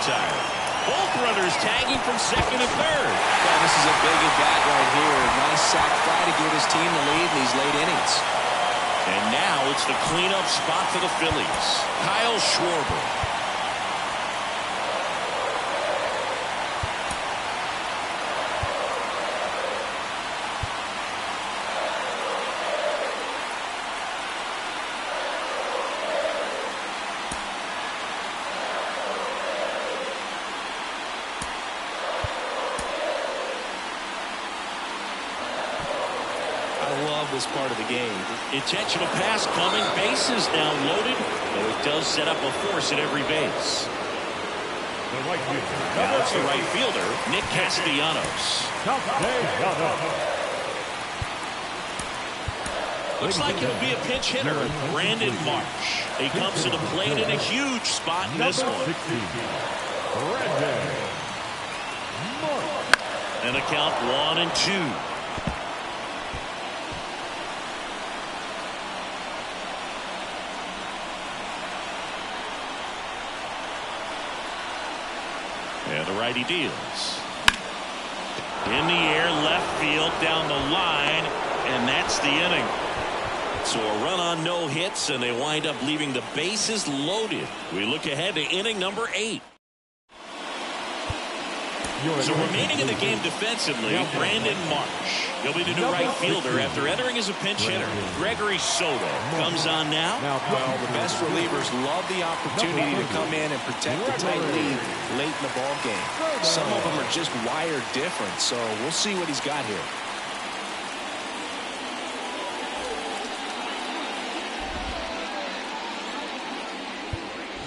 retired. Both runners tagging from second and third. Yeah, this is a big at-bat right here. Nice sac fly to give his team the lead in these late innings. And now it's the cleanup spot for the Phillies. Kyle Schwarber. This part of the game. Intentional pass coming. Bases now loaded, though it does set up a force at every base. Now it's the right fielder, Nick Castellanos. Looks like it'll be a pinch hitter, Brandon Marsh. He comes to the plate in a huge spot in this one. And a count 1-2. And the righty deals. In the air, left field, down the line, and that's the inning. So a run on no hits, and they wind up leaving the bases loaded. We look ahead to inning number 8. So remaining in the game defensively, Brandon Marsh. He'll be the new right fielder after entering as a pinch hitter. Gregory Soto comes on now. Well, the best relievers love the opportunity to come in and protect the tight lead late in the ball game. Some of them are just wired different, so we'll see what he's got here.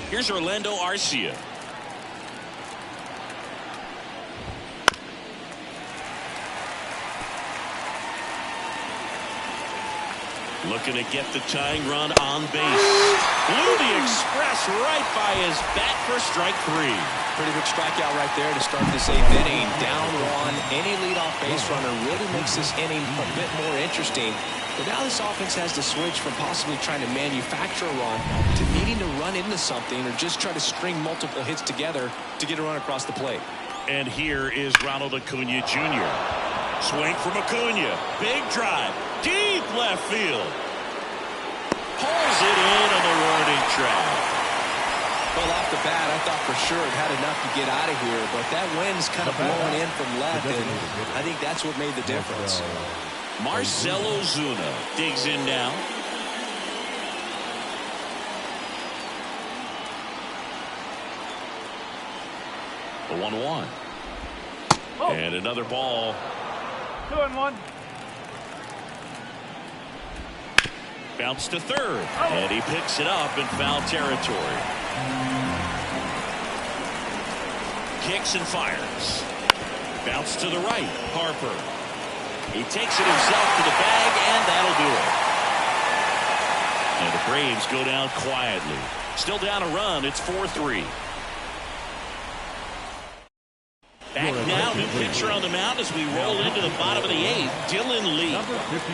Here's Orlando Arcia. Looking to get the tying run on base. Blew the express right by his bat for strike 3. Pretty big strikeout right there to start this 8th inning. Down 1. Any leadoff base runner really makes this inning a bit more interesting. But now this offense has to switch from possibly trying to manufacture a run to needing to run into something or just try to string multiple hits together to get a run across the plate. And here is Ronald Acuna Jr. Swing from Acuna. Big drive. Deep left field. Pulls it in on the warning track. Well, off the bat, I thought for sure it had enough to get out of here, but that wind's kind of blowing in from left, and I think that's what made the difference. Marcell Ozuna digs in now. The 1-1. Oh. And another ball. 2-1. Bounce to third. And he picks it up in foul territory. Kicks and fires. Bounce to the right. Harper. He takes it himself to the bag, and that'll do it. And the Braves go down quietly. Still down a run. It's 4-3. Back now, new pitcher on the mound as we roll into the bottom of the 8th, Dylan Lee.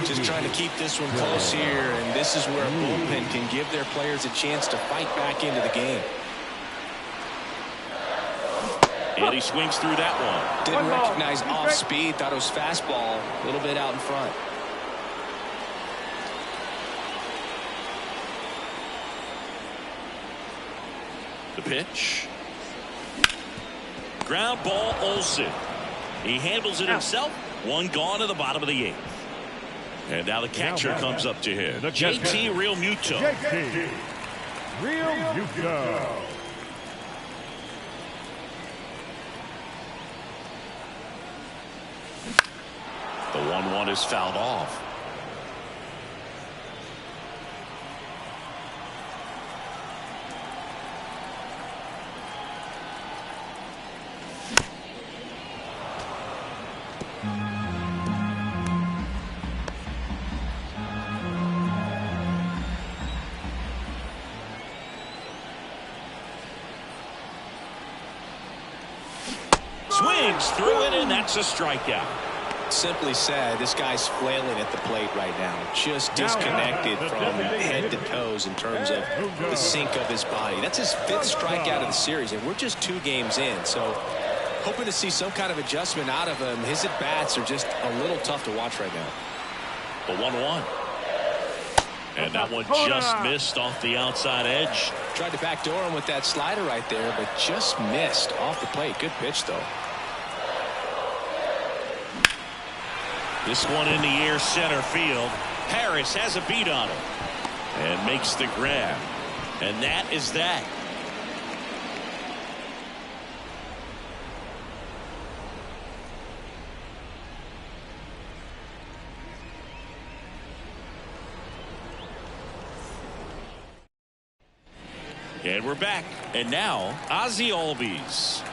Just trying to keep this one close here, and this is where a bullpen can give their players a chance to fight back into the game. And he swings through that one. Didn't recognize off speed, thought it was fastball, a little bit out in front. The pitch. Ground ball, Olsen. He handles it himself. One gone to the bottom of the 8th. And now the catcher comes up to him. JT Realmuto. JT Realmuto. The 1-1 is fouled off. Swings through it, and that's a strikeout. Simply said, this guy's flailing at the plate right now. Just disconnected from head to toes in terms of the sink of his body. That's his 5th strikeout of the series, and we're just 2 games in. So hoping to see some kind of adjustment out of him. His at-bats are just a little tough to watch right now. The 1-1. And that one just missed off the outside edge. Tried to backdoor him with that slider right there, but just missed off the plate. Good pitch, though. This one in the air center field. Harris has a beat on him and makes the grab. And that is that. And we're back. And now, Ozzie Albies.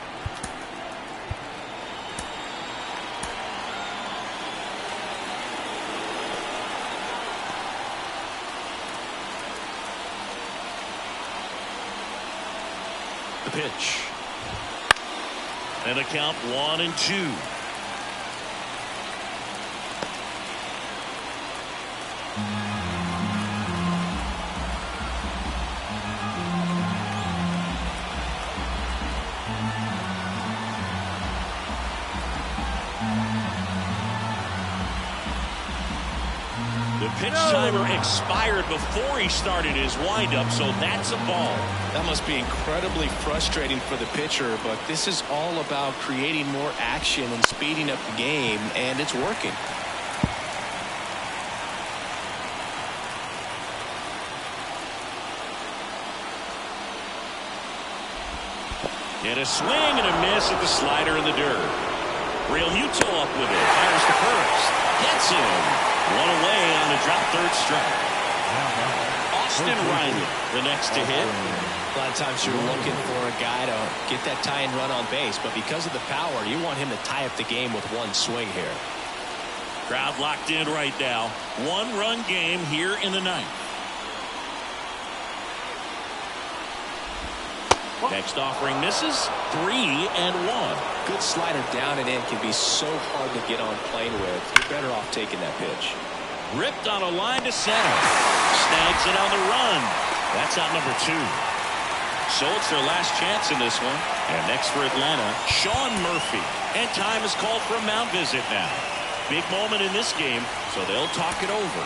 The pitch. And a count 1-2. The pitch timer expired before he started his windup, so that's a ball. That must be incredibly frustrating for the pitcher, but this is all about creating more action and speeding up the game, and it's working. And a swing and a miss at the slider in the dirt. Real Muto up with it. Fires to first. Gets him. One away on a drop 3rd strike. Austin Riley, the next to hit. A lot of times you're looking for a guy to get that tie-in run on base, but because of the power, you want him to tie up the game with one swing here. Crowd locked in right now. 1-run game here in the 9th. Next offering misses. 3-1. Good slider down and in can be so hard to get on plane with. You're better off taking that pitch. Ripped on a line to center. Snags it on the run. That's out number 2. So it's their last chance in this one. And next for Atlanta, Sean Murphy. And time is called for a mound visit now. Big moment in this game, so they'll talk it over.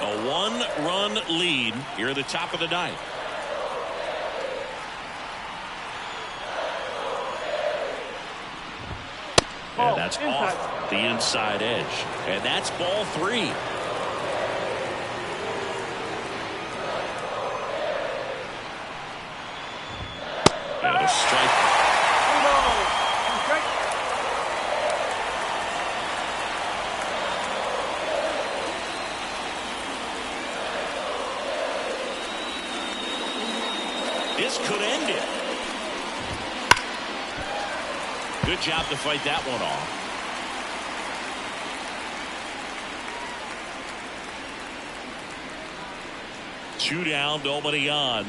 A 1-run lead here at the top of the 9th. And that's off the inside edge. And that's ball 3. And a strike. This could end it. Good job to fight that one off. Two down, nobody on.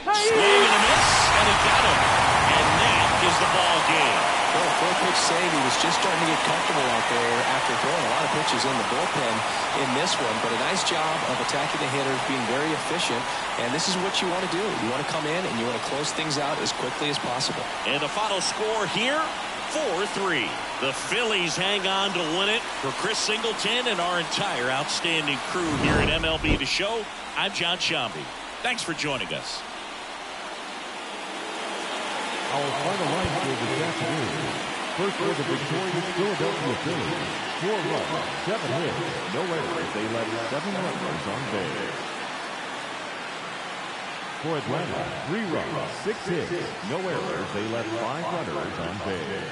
Swing and a miss, and he got him. And that is the ball game. Well, for a pitch save, he was just starting to get comfortable out there after throwing a lot of pitches in the bullpen in this one. But a nice job of attacking the hitters, being very efficient. And this is what you want to do. You want to come in and you want to close things out as quickly as possible. And the final score here, 4-3. The Phillies hang on to win it. For Chris Singleton and our entire outstanding crew here at MLB The Show, I'm John Sciambi. Thanks for joining us. Our final line score this afternoon. First for the victorious Philadelphia Phillies. 4 runs, 7 hits, no errors. They left 7 runners on base. For Atlanta, 3 runs, 6 hits, no errors. They left 5 runners on base.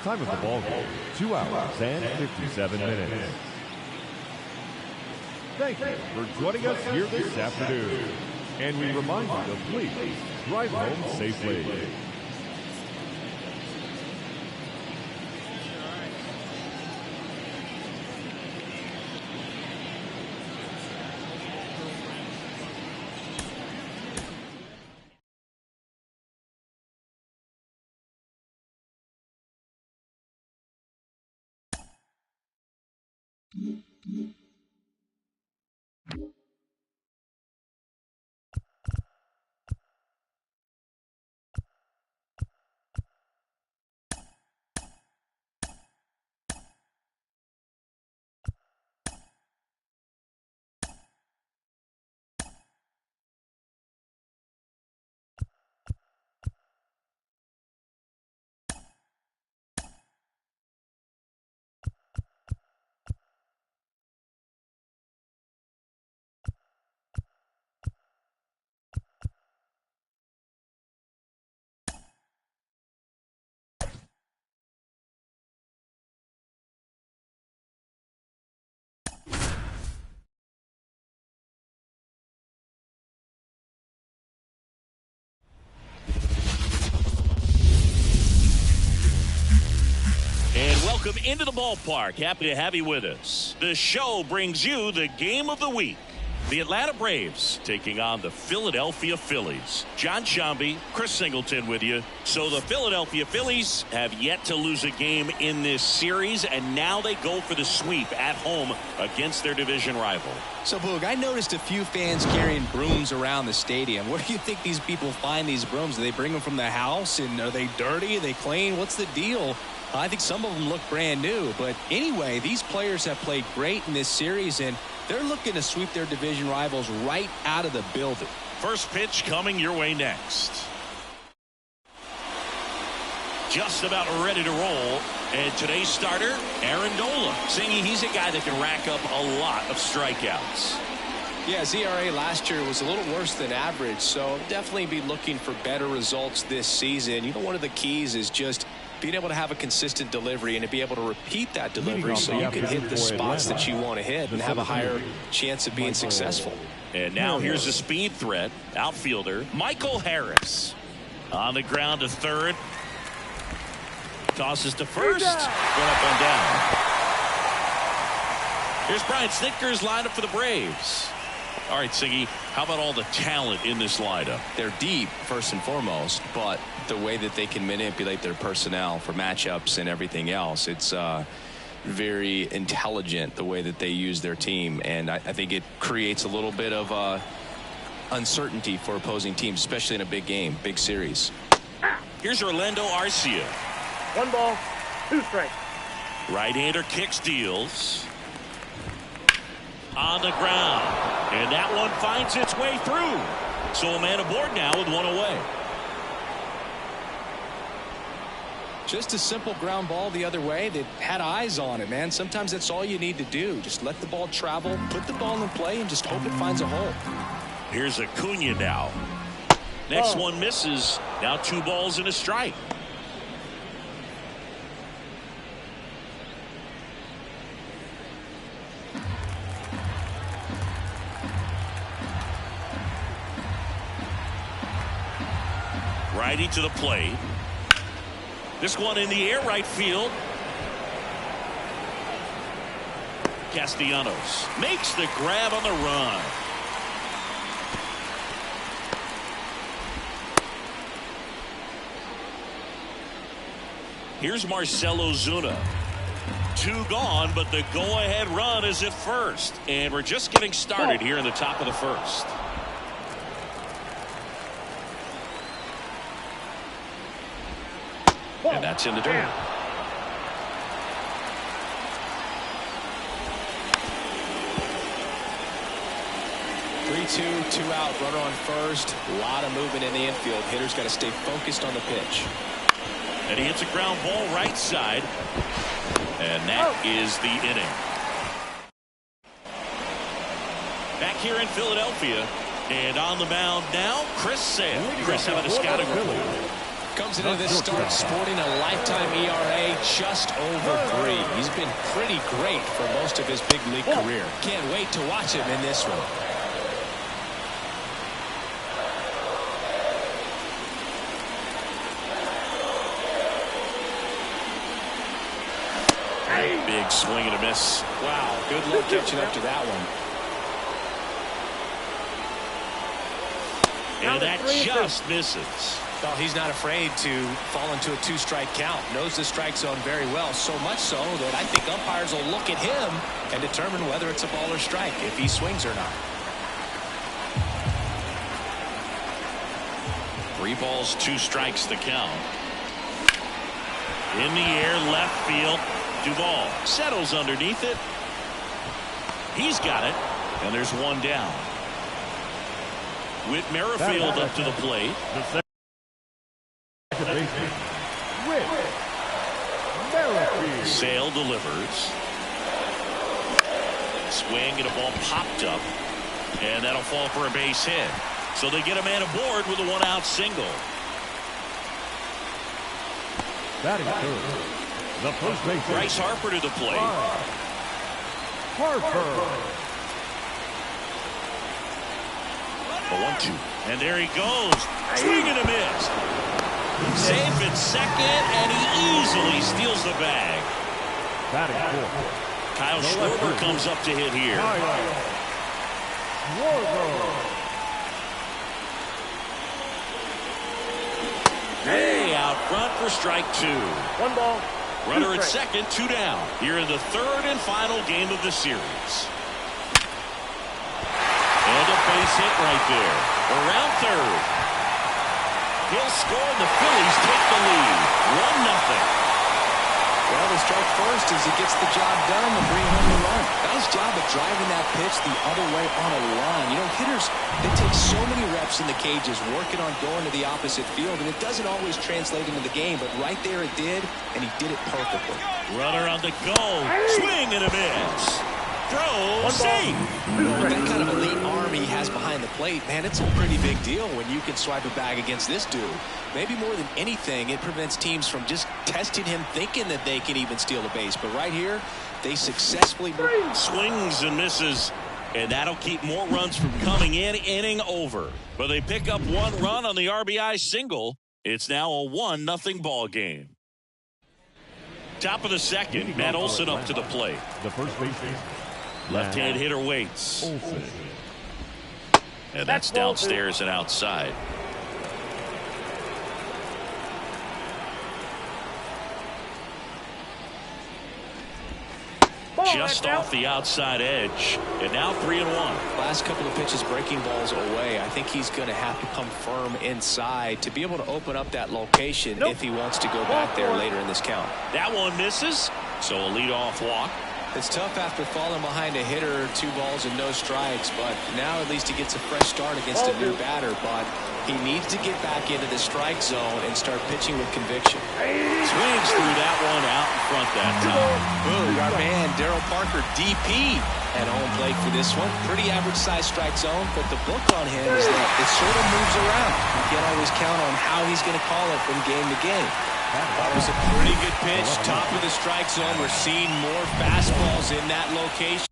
Time of the ball game, 2 hours and 57 minutes. Thank you for joining us here this afternoon. And we remind you to please drive home safely. Welcome into the ballpark. Happy to have you with us. The show brings you the game of the week. The Atlanta Braves taking on the Philadelphia Phillies. John Sciambi, Chris Singleton with you. So the Philadelphia Phillies have yet to lose a game in this series, and now they go for the sweep at home against their division rival. So, Boog, I noticed a few fans carrying brooms around the stadium. Where do you think these people find these brooms? Do they bring them from the house? And are they dirty? Are they clean? What's the deal? I think some of them look brand new. But anyway, these players have played great in this series, and they're looking to sweep their division rivals right out of the building. First pitch coming your way next. Just about ready to roll. And today's starter, Aaron Nola. Singy, he's a guy that can rack up a lot of strikeouts. Yeah, his ERA last year was a little worse than average, so definitely be looking for better results this season. You know, one of the keys is just being able to have a consistent delivery and to be able to repeat that delivery so you can hit the spots that you want to hit and have a higher chance of being successful. And now here's a speed threat, outfielder Michael Harris. On the ground to third. Tosses to first. Going up and down. Here's Brian Snitker's lineup for the Braves. All right, Siggy, how about all the talent in this lineup? They're deep, first and foremost, but the way that they can manipulate their personnel for matchups and everything else, it's very intelligent the way that they use their team, and I think it creates a little bit of uncertainty for opposing teams, especially in a big game, big series. Here's Orlando Arcia. 1 ball, 2 strikes. Right-hander kicks, deals. On the ground. And that one finds its way through. So a man aboard now with 1 away. Just a simple ground ball the other way that had eyes on it, man. Sometimes that's all you need to do. Just let the ball travel, put the ball in play, and just hope it finds a hole. Here's Acuna now. Next one misses. Now 2 balls and a strike. Righty to the plate. This one in the air, right field. Castellanos makes the grab on the run. Here's Marcell Ozuna. 2 gone, but the go-ahead run is at first. And we're just getting started here in the top of the first. And that's in the dirt. 3-2, 2 out, runner on first. A lot of movement in the infield. Hitter's got to stay focused on the pitch. And he hits a ground ball right side. And that is the inning. Back here in Philadelphia. And on the mound now, Chris Sale. Chris, having a scouting report. Comes into this start sporting a lifetime ERA just over 3. He's been pretty great for most of his big league career. Can't wait to watch him in this one. Big swing and a miss. Wow, good luck catching up to that one. And that just misses. Well, he's not afraid to fall into a 2-strike count. Knows the strike zone very well, so much so that I think umpires will look at him and determine whether it's a ball or strike, if he swings or not. 3 balls, 2 strikes to count. In the air, left field. Duvall settles underneath it. He's got it, and there's 1 down. Whit Merrifield up to the plate. Sale delivers. Swing and a ball popped up, and that'll fall for a base hit. So they get a man aboard with a 1-out single. Batting third, the first base. Bryce Harper to the plate. Harper. A 1-2. And there he goes. Swing and a miss. Safe at second, and he easily steals the bag. Batting fourth. Kyle Schwarber comes up to hit here. Hey, out front for strike 2. 1 ball. Runner at second, 2 down. Here in the third and final game of the series. And a base hit right there. Around third. He'll score, and the Phillies take the lead. 1-0. Well, the strike first as he gets the job done and bring home the run. Nice job of driving that pitch the other way on a line. You know, hitters, they take so many reps in the cages working on going to the opposite field, and it doesn't always translate into the game, but right there it did, and he did it perfectly. Runner on the go. Swing and a miss. Throw, safe. With that kind of elite arm he has behind the plate, man, it's a pretty big deal when you can swipe a bag against this dude. Maybe more than anything, it prevents teams from just testing him thinking that they can even steal a base. But right here, they successfully swings and misses, and that'll keep more runs from coming in. Inning over. But they pick up 1 run on the RBI single. It's now a 1-0 ball game. Top of the second, Matt Olson up to the plate. The first baseman. Left-hand hitter waits. Olson. And that's downstairs and outside. Just off the outside edge. And now 3-1. Last couple of pitches breaking balls away. I think he's going to have to come firm inside to be able to open up that location if he wants to go back there later in this count. That one misses. So a leadoff walk. It's tough after falling behind a hitter, 2 balls and no strikes, but now at least he gets a fresh start against a new batter. But he needs to get back into the strike zone and start pitching with conviction. Swings through that one out in front that time. Boom. Our man, Daryl Parker, DP, at home plate for this one. Pretty average size strike zone, but the book on him is that it sort of moves around. You can't always count on how he's going to call it from game to game. That was a pretty good pitch. Top of the strike zone. We're seeing more fastballs in that location.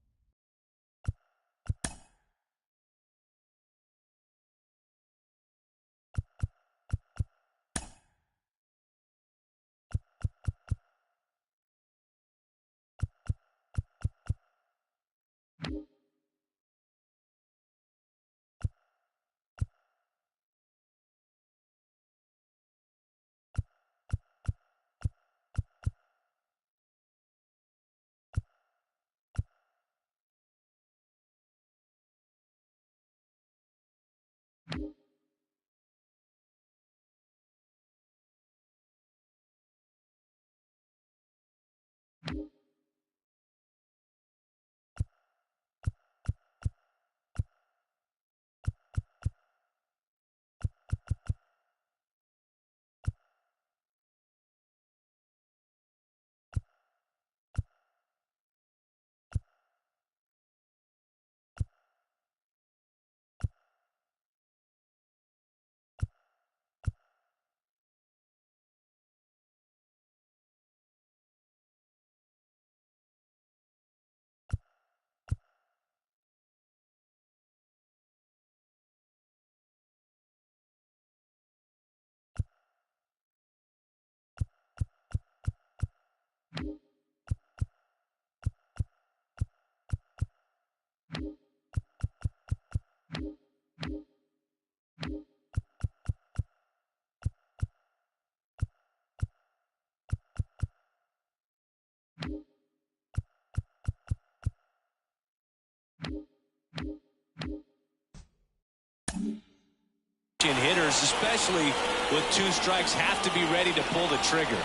pitches, especially with 2 strikes, have to be ready to pull the trigger.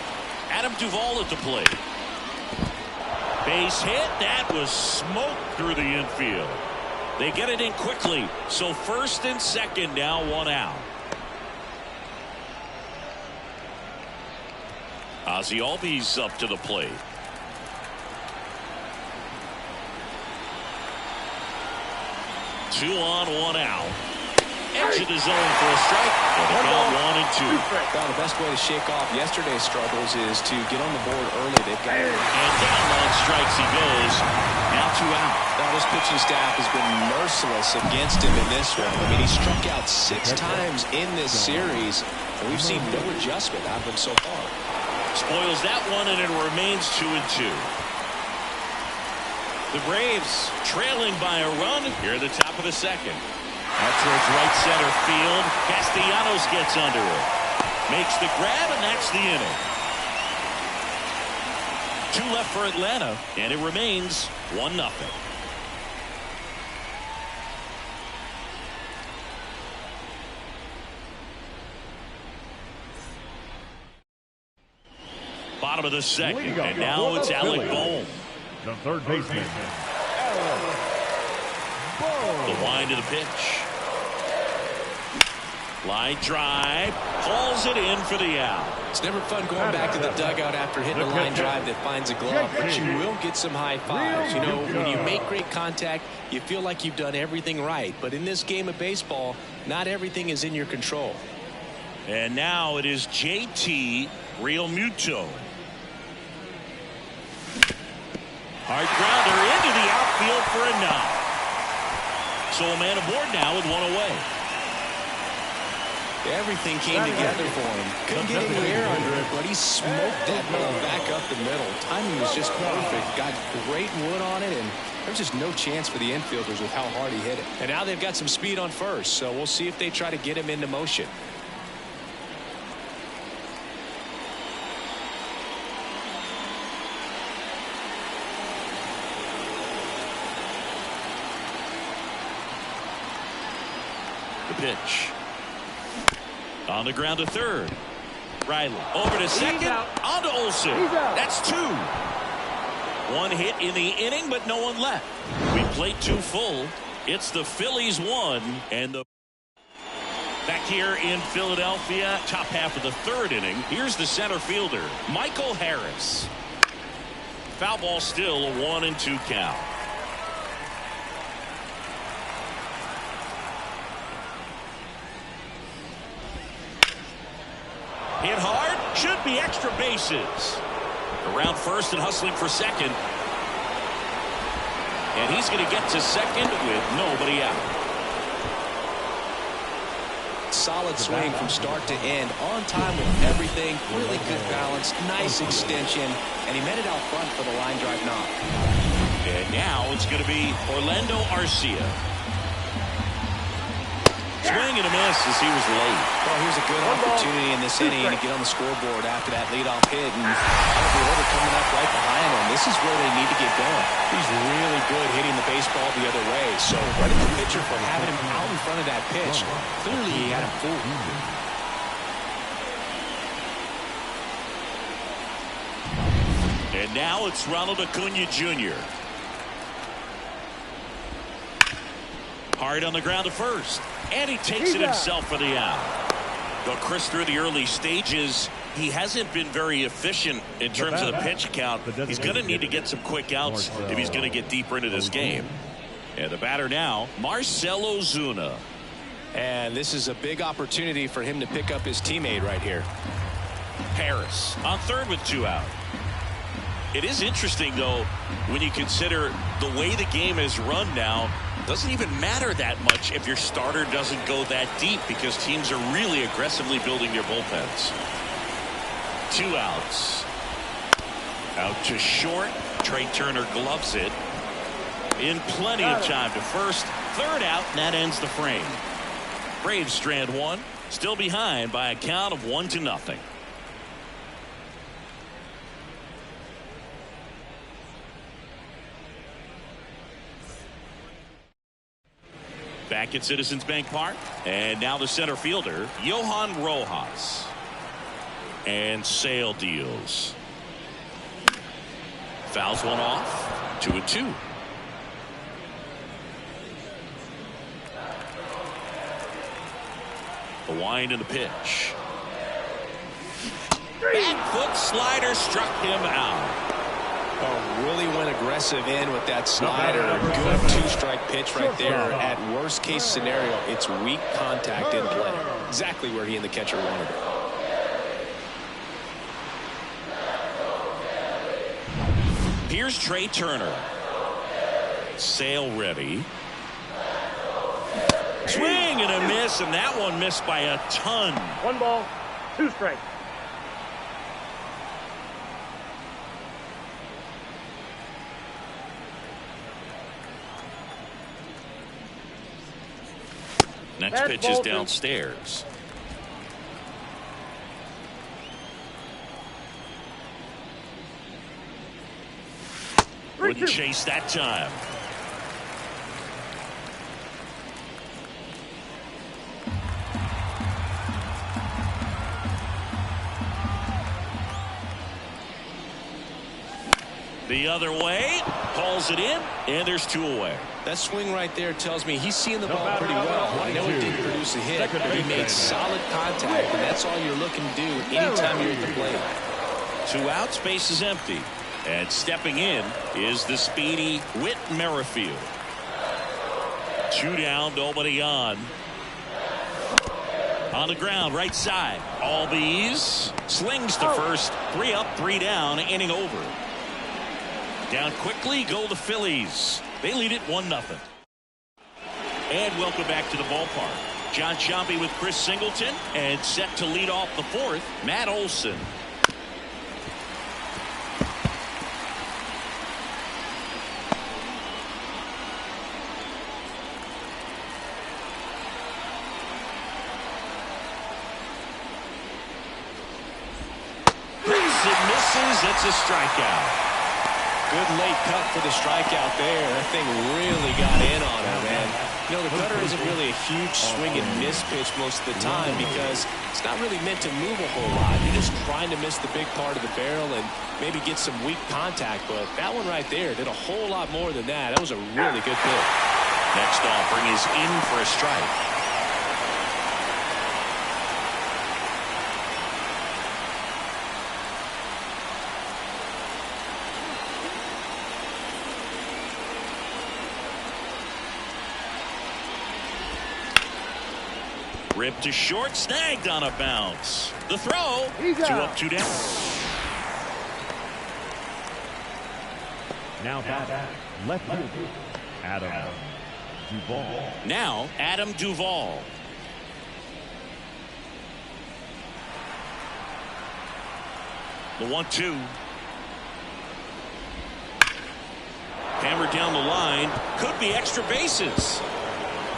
Adam Duvall at the plate. Base hit. That was smoked through the infield. They get it in quickly. So first and second now, 1 out. Ozzie Albies up to the plate. 2 on, 1 out. Exit the zone for a strike. About 1 and 2. Well, the best way to shake off yesterday's struggles is to get on the board early. They've got and down on strikes he goes. Now 2 out. Now this pitching staff has been merciless against him in this one. I mean, he struck out 6 times in this series, and we've seen no adjustment out of him so far. Spoils that one, and it remains 2 and 2. The Braves trailing by a run here at the top of the second. Out towards right center field. Castellanos gets under it. Makes the grab, and that's the inning. 2 left for Atlanta, and it remains 1-0. Bottom of the second, and now it's Alec Bohm. The third baseman. The wind of the pitch. Line drive. Hauls it in for the out. It's never fun going back to the dugout after hitting a line drive that finds a glove, but you will get some high fives. You know, when you make great contact, you feel like you've done everything right. But in this game of baseball, not everything is in your control. And now it is JT Realmuto. Hard grounder into the outfield for a knock. So a man aboard now with 1 away. Everything came together for him. Couldn't get any air under it, but he smoked that ball back up the middle. Timing was just perfect. Got great wood on it, and there's just no chance for the infielders with how hard he hit it. And now they've got some speed on first, so we'll see if they try to get him into motion. The pitch. On the ground to third. Riley over to second. On to Olsen. That's 2. 1 hit in the inning, but no one left. We played 2 full. It's the Phillies 1 and the back here in Philadelphia. Top half of the 3rd inning. Here's the center fielder, Michael Harris. Foul ball, still a 1 and 2 count. Hit hard, should be extra bases. Around first and hustling for second. And he's going to get to second with nobody out. Solid swing from start to end. On time with everything. Really good balance. Nice extension. And he met it out front for the line drive knock. And now it's going to be Orlando Arcia. Swing and a miss as he was late. Well, here's a good opportunity in this inning to get on the scoreboard after that leadoff hit. And the order coming up right behind him. This is where they need to get going. He's really good hitting the baseball the other way. So credit the pitcher for having him out in front of that pitch. Clearly he had him fooled. And now it's Ronald Acuna Jr. Hard on the ground to first. And he takes it himself for the out. But Chris, through the early stages, he hasn't been very efficient in terms of the pitch count. He's going to need to get some quick outs if he's going to get deeper into this game. And the batter now, Marcell Ozuna. And this is a big opportunity for him to pick up his teammate right here. Harris on third with 2 out. It is interesting, though, when you consider the way the game is run now. Doesn't even matter that much if your starter doesn't go that deep, because teams are really aggressively building their bullpens. 2 outs. Out to short. Trey Turner gloves it. In plenty of time to first. 3rd out, and that ends the frame. Braves strand 1. Still behind by a count of 1-0. Back at Citizens Bank Park. And now the center fielder, Johan Rojas. And Sale deals. Fouls one off. 2-2. The wind and the pitch. Back foot slider struck him out. Oh, really went aggressive in with that slider. Good two-strike pitch right there. At worst case scenario, it's weak contact in play. Exactly where he and the catcher wanted it. Here's Trey Turner. Sale ready. Swing and a miss, and that one missed by a ton. 1 ball, 2 strikes. Next pitch is downstairs. Wouldn't chase that time. The other way, calls it in, and there's 2 away. That swing right there tells me he's seeing the ball pretty well. I know he didn't produce a hit, but he made solid contact, and that's all you're looking to do anytime you're at the plate. 2 outs, base is empty. And stepping in is the speedy Whit Merrifield. 2 down, nobody on. On the ground, right side. Albies slings to first. 3 up, 3 down, inning over. Down quickly go the Phillies. They lead it 1-0. And welcome back to the ballpark. John Sciambi with Chris Singleton, and set to lead off the 4th, Matt Olson. It misses. It's a strikeout. Good late cut for the strikeout there. That thing really got in on him, man. You know, the cutter isn't really a huge swing and miss pitch most of the time because it's not really meant to move a whole lot. You're just trying to miss the big part of the barrel and maybe get some weak contact. But that one right there did a whole lot more than that. That was a really good pitch. Next offering is in for a strike. Ripped to short, snagged on a bounce. The throw, 2 up, 2 down. Now back, left fielder, Adam Duvall. Now, Adam Duvall. The 1-2. Hammered down the line. Could be extra bases.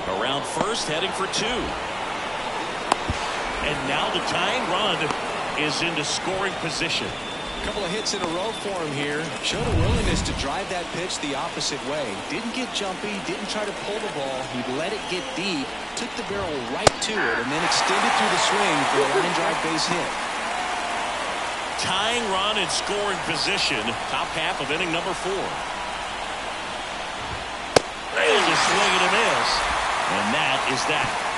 Around first, heading for 2. And now the tying run is into scoring position. A couple of hits in a row for him here. Showed a willingness to drive that pitch the opposite way. Didn't get jumpy, didn't try to pull the ball. He let it get deep, took the barrel right to it, and then extended through the swing for a line drive base hit. Tying run and scoring position. Top half of inning number 4. There's a swing and a miss. And that is that.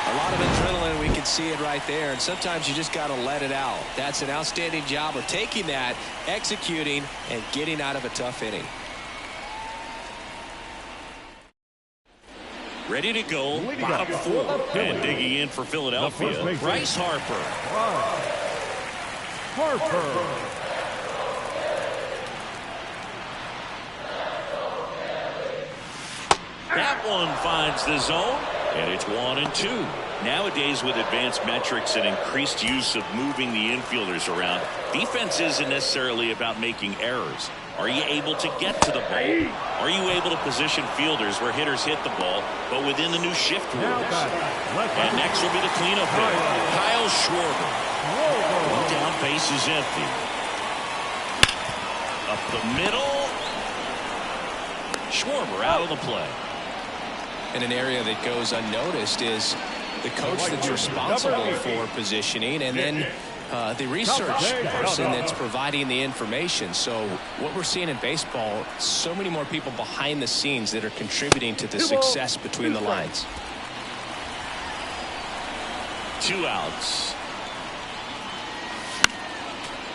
A lot of adrenaline, we can see it right there, and sometimes you just got to let it out. That's an outstanding job of taking that, executing, and getting out of a tough inning. Ready to go, bottom 4. And digging in for Philadelphia, Bryce Harper. That one finds the zone, and it's 1-2. Nowadays, with advanced metrics and increased use of moving the infielders around, defense isn't necessarily about making errors. Are you able to get to the ball? Are you able to position fielders where hitters hit the ball, but within the new shift rules? And next will be the cleanup hitter, Kyle Schwarber. 1 down, base is empty. Up the middle. Schwarber out of the play. And an area that goes unnoticed is the coach that's responsible for positioning, and then the research person that's providing the information. So what we're seeing in baseball, so many more people behind the scenes that are contributing to the success between the lines. 2 outs.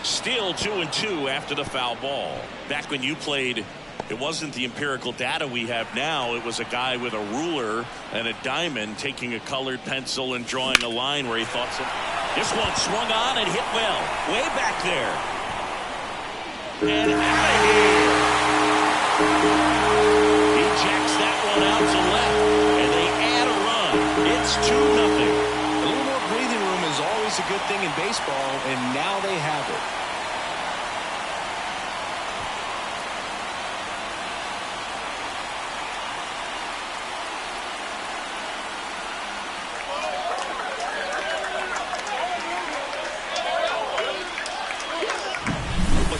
Still 2-2 after the foul ball. Back when you played, it wasn't the empirical data we have now. It was a guy with a ruler and a diamond taking a colored pencil and drawing a line where he thought so. This one swung on and hit well. Way back there. And out of here. He jacks that one out to left. And they add a run. It's 2-0. A little more breathing room is always a good thing in baseball, and now they have it.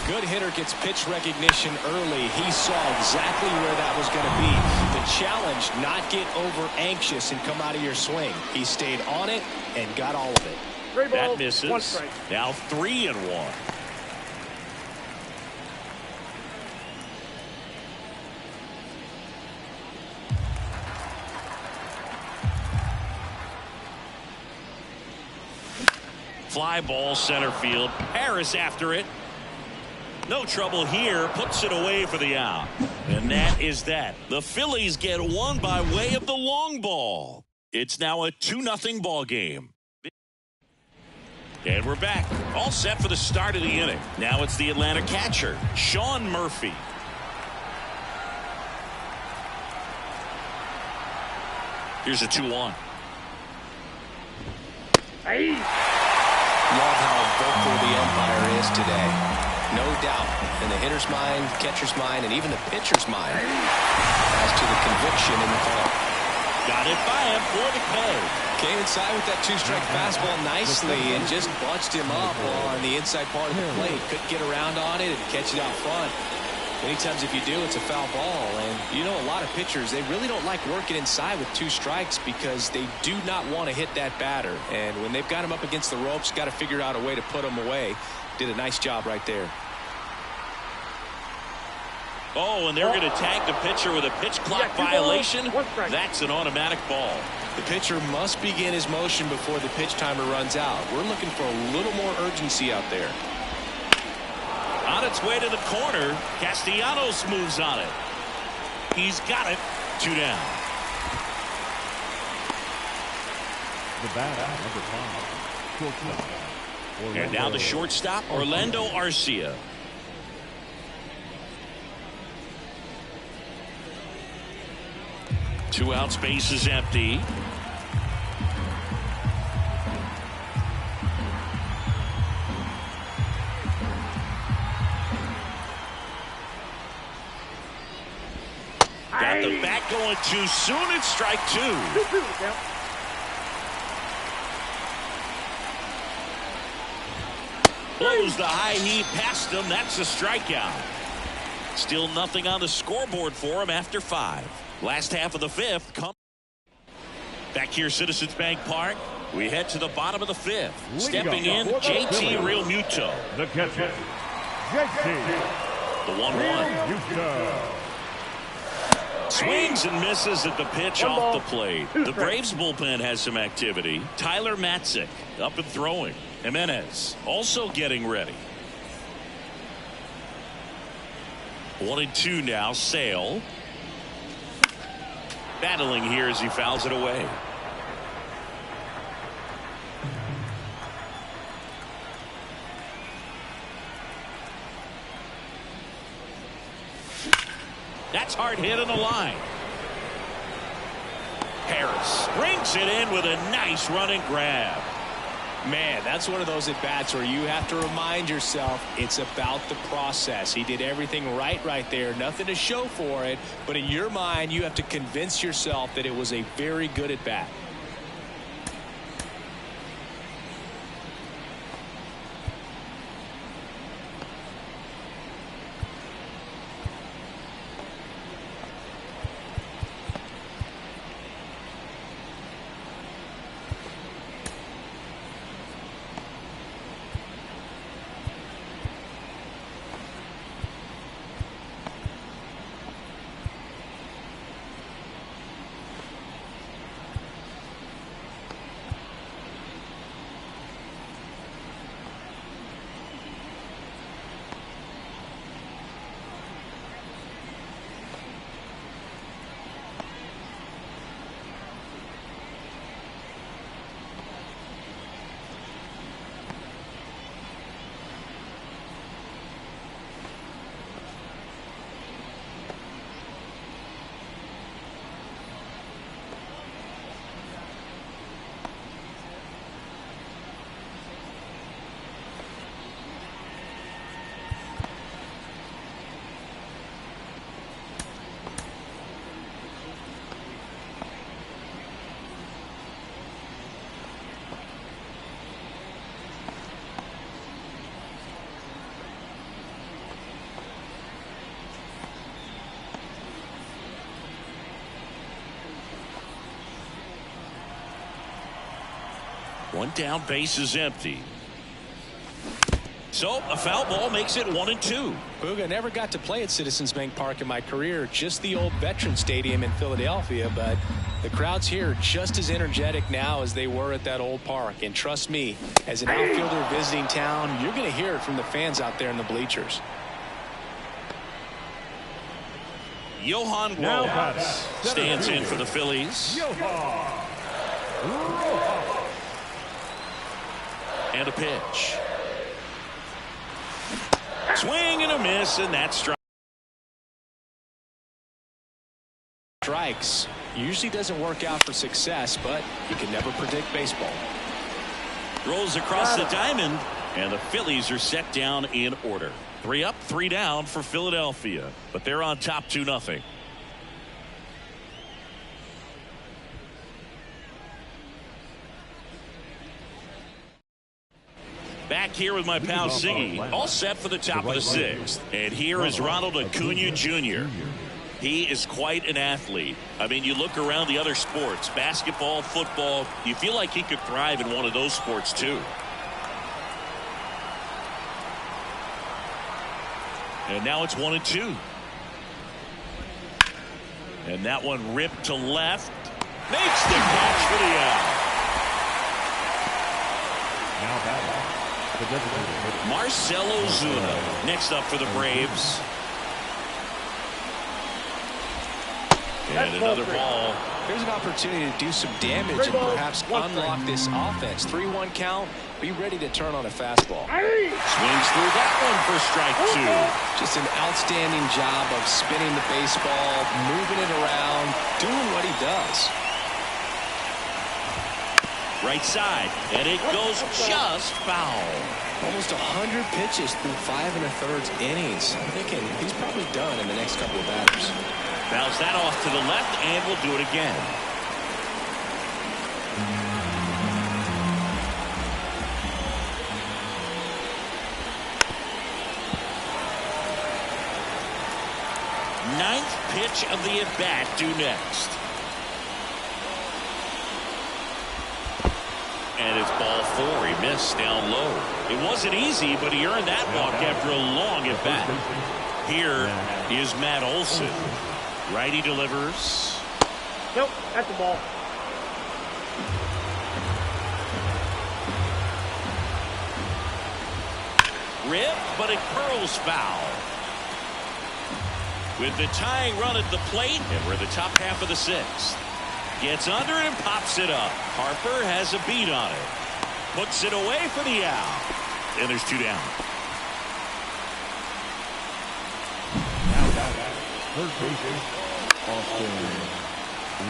Good hitter gets pitch recognition early. He saw exactly where that was going to be. The challenge, not get over anxious and come out of your swing. He stayed on it and got all of it. That misses. Now 3-1. Fly ball center field. Harris after it. No trouble here. Puts it away for the out. And that is that. The Phillies get one by way of the long ball. It's now a 2-0 ball game. And we're back. All set for the start of the inning. Now it's the Atlanta catcher, Sean Murphy. Here's a 2-1. Hey. Love how vocal the umpire is today. No doubt in the hitter's mind, catcher's mind, and even the pitcher's mind as to the conviction in the call. Got it by him for the K. Came inside with that 2-strike fastball nicely and just bunched him up on the inside part of the plate. Couldn't get around on it and catch it out front. Many times if you do, it's a foul ball. And you know, a lot of pitchers, they really don't like working inside with 2 strikes because they do not want to hit that batter. And when they've got him up against the ropes, got to figure out a way to put him away. Did a nice job right there. Oh, and they're going to tag the pitcher with a pitch clock violation. That's an automatic ball. The pitcher must begin his motion before the pitch timer runs out. We're looking for a little more urgency out there. On its way to the corner, Castellanos moves on it. He's got it. 2 down. The bat, number 5. Shortstop. And now the shortstop, Orlando Arcia. Two outs, base is empty. Got the bat going too soon. It's strike 2. Blows the high heat past him. That's a strikeout. Still nothing on the scoreboard for him after 5. Last half of the 5th. Back here, Citizens Bank Park. We head to the bottom of the 5th. Stepping in, JT Realmuto. The catcher, JT. The 1-1. Swings and misses at the pitch off the plate. The Braves bullpen has some activity. Tyler Matzik up and throwing. Jimenez also getting ready. 1-2 now. Sale battling here as he fouls it away. That's hard hit on the line. Harris brings it in with a nice running grab. Man, that's one of those at-bats where you have to remind yourself it's about the process. He did everything right there. Nothing to show for it. But in your mind, you have to convince yourself that it was a very good at-bat. One down, base is empty. So a foul ball makes it 1-2. Boog, I never got to play at Citizens Bank Park in my career, just the old Veterans Stadium in Philadelphia, but the crowds here are just as energetic now as they were at that old park. And trust me, as an outfielder visiting town, you're going to hear it from the fans out there in the bleachers. Johan Rojas stands in for the Phillies. And a pitch. Swing and a miss, and that's strikes. Usually doesn't work out for success, but you can never predict baseball. Rolls across the diamond, and the Phillies are set down in order. 3 up, 3 down for Philadelphia, but they're on top 2-0. Back here with my pal Siggy, all set for the top of the 6th. And here is Ronald Acuna Jr. He is quite an athlete. I mean, you look around the other sports, basketball, football, you feel like he could thrive in one of those sports too. And now it's 1-2. And that one ripped to left. Makes the catch for the out. Now batting, the designated hitter, Marcell Ozuna next up for the Braves. And another ball. Here's an opportunity to do some damage and perhaps unlock this offense. 3-1 count. Be ready to turn on a fastball. Swings through that one for strike 2. Just an outstanding job of spinning the baseball, moving it around, doing what he does. Right side, and it goes just foul. Almost 100 pitches through 5 1/3 innings. I'm thinking he's probably done in the next couple of batters. Fouls that off to the left, and we'll do it again. Ninth pitch of the at-bat due next. And it's ball 4. He missed down low. It wasn't easy, but he earned that walk after a long at-bat. Here is Matt Olson. Righty delivers. Nope, that's the ball. Rip, but it curls foul. With the tying run at the plate, and we're the top half of the 6th. Gets under it and pops it up. Harper has a beat on it. Puts it away for the out. And there's 2 down. now batting, third baseman, Austin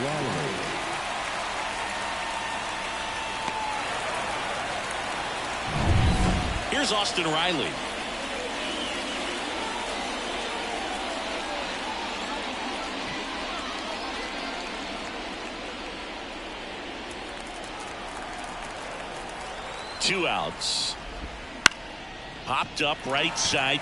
Riley. Here's Austin Riley. Two outs. Popped up right side.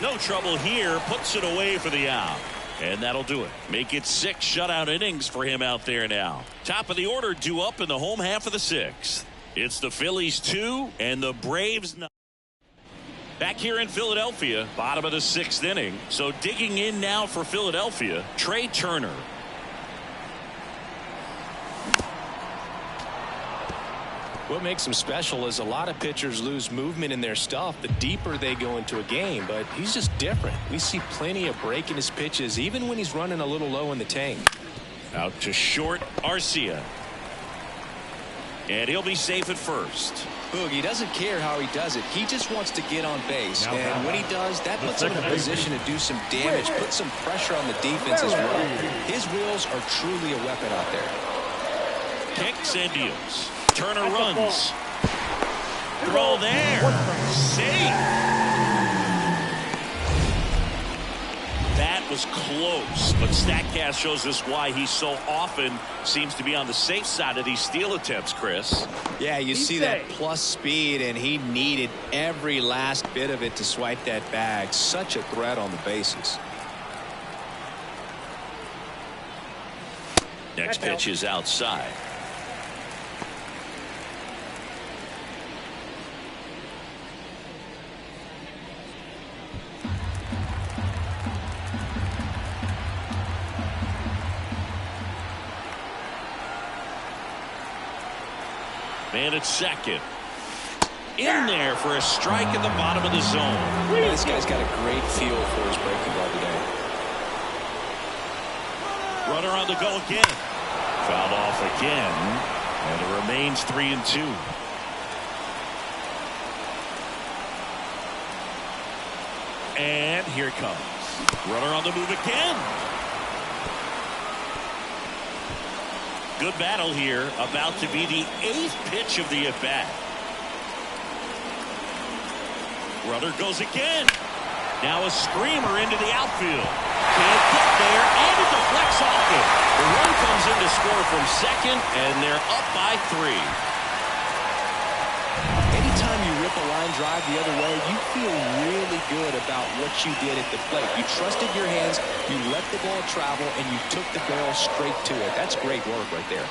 No trouble here. Puts it away for the out. And that'll do it. Make it 6 shutout innings for him out there now. Top of the order due up in the home half of the 6th. It's the Phillies 2 and the Braves 9. Back here in Philadelphia, bottom of the 6th inning. So digging in now for Philadelphia, Trey Turner. What makes him special is a lot of pitchers lose movement in their stuff the deeper they go into a game, but he's just different. We see plenty of break in his pitches even when he's running a little low in the tank. Out to short, Arcia. And he'll be safe at first. Boog, he doesn't care how he does it. He just wants to get on base. And when he does, that puts him in a position to do some damage, put some pressure on the defense as well. His wheels are truly a weapon out there. Kicks and deals. Turner runs. Throw there. Safe. That was close, but StatCast shows us why he so often seems to be on the safe side of these steal attempts, Chris. Yeah, you see that plus speed, and he needed every last bit of it to swipe that bag. Such a threat on the bases. Next pitch is outside. Man at second. In there for a strike at the bottom of the zone. This guy's got a great feel for his breaking ball today. Runner on the go again. Fouled off again. And it remains 3-2. And here it comes. Runner on the move again. Good battle here. About to be the 8th pitch of the at-bat. Runner goes again. Now a screamer into the outfield. Can't get there, and it deflects off it. The run comes in to score from second, and they're up by 3. Anytime you rip a line drive the other way, you feel really good about what you did at the plate. You trusted your hands, you let the ball travel, and you took the barrel straight to it. That's great work right there.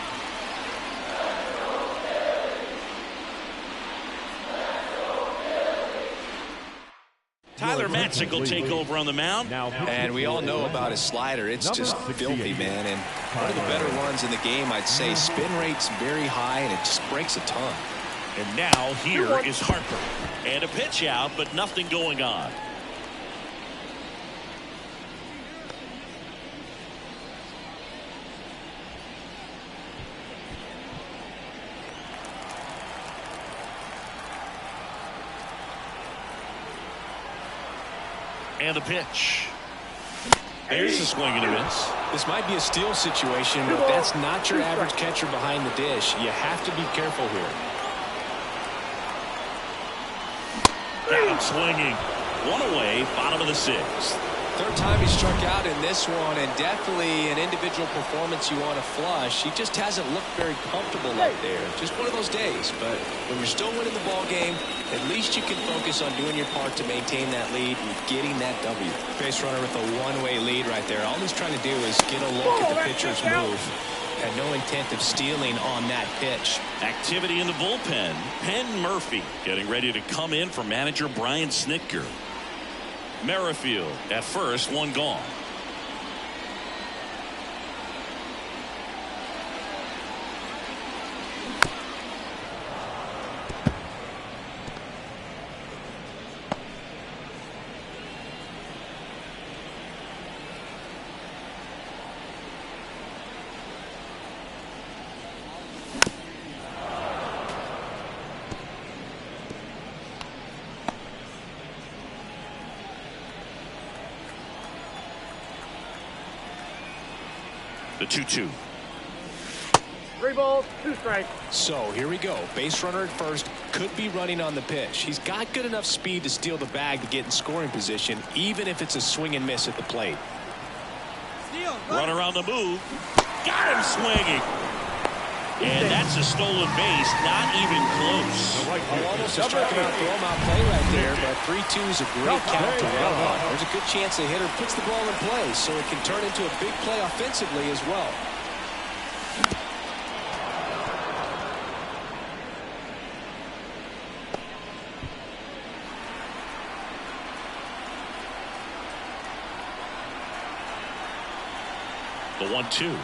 Tyler Matzek will take over on the mound. And we all know about his slider. It's just filthy, man. And one of the better ones in the game, I'd say. Spin rate's very high, and it just breaks a ton. And now here is Harper. And a pitch out, but nothing going on. And a pitch. There's a swing and a miss. This might be a steal situation, but that's not your average catcher behind the dish. You have to be careful here. Got him swinging. One away, bottom of the 6th. Third time he struck out in this one, and definitely an individual performance you want to flush. He just hasn't looked very comfortable out there. Just one of those days. But when you're still winning the ball game, at least you can focus on doing your part to maintain that lead and getting that W. Base runner with a one-way lead right there. All he's trying to do is get a look at the pitcher's move. Had no intent of stealing on that pitch. Activity in the bullpen. Penn Murphy getting ready to come in for manager Brian Snitker. Merrifield at first, one gone. The 2-2. 3 balls, 2 strikes. So here we go. Base runner at first, could be running on the pitch. He's got good enough speed to steal the bag to get in scoring position, even if it's a swing and miss at the plate. Runner on the move. Got him swinging. And that's a stolen base, not even close. Almost a strike out, throw him out play right there, but 3-2 is a great count to run on. There's a good chance the hitter puts the ball in play, so it can turn into a big play offensively as well. The 1-2.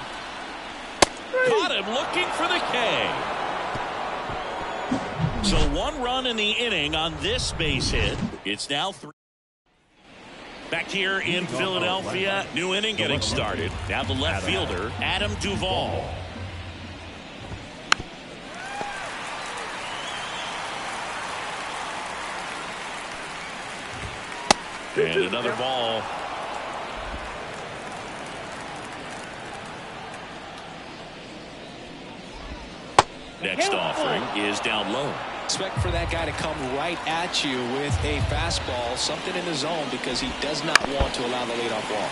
Caught him looking for the K. So 1 run in the inning on this base hit. It's now 3. Back here in Philadelphia, new inning getting started. Now the left fielder, Adam Duvall. And another ball. Next offering is down low. Expect for that guy to come right at you with a fastball, something in the zone, because he does not want to allow the leadoff walk.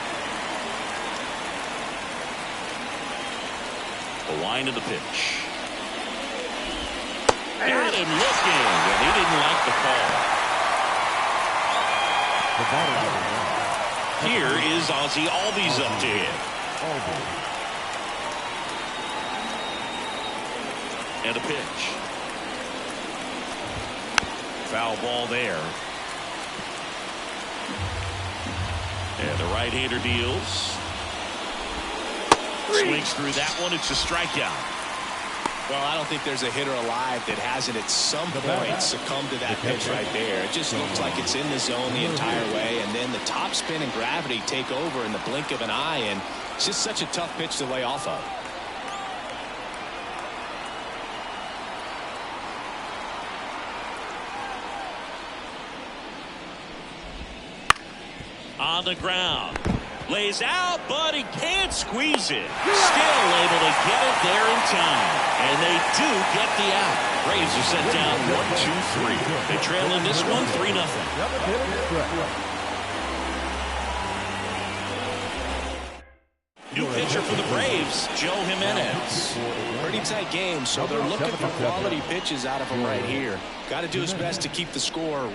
The line of the pitch. Got him looking, and he didn't like the call. Here is Ozzie Albies up to hit. And a pitch. Foul ball there. And the right-hander deals. Swings through that one. It's a strikeout. Well, I don't think there's a hitter alive that hasn't at some point succumbed to that pitch right there. It just looks like it's in the zone the entire way, and then the top spin and gravity take over in the blink of an eye, and it's just such a tough pitch to lay off of. On the ground. Lays out, but he can't squeeze it. Still able to get it there in time. And they do get the out. Braves are set down 1-2-3. They trail in this one 3-0. New pitcher for the Braves, Joe Jimenez. Pretty tight game, so they're looking for quality pitches out of him right here. Got to do his best to keep the score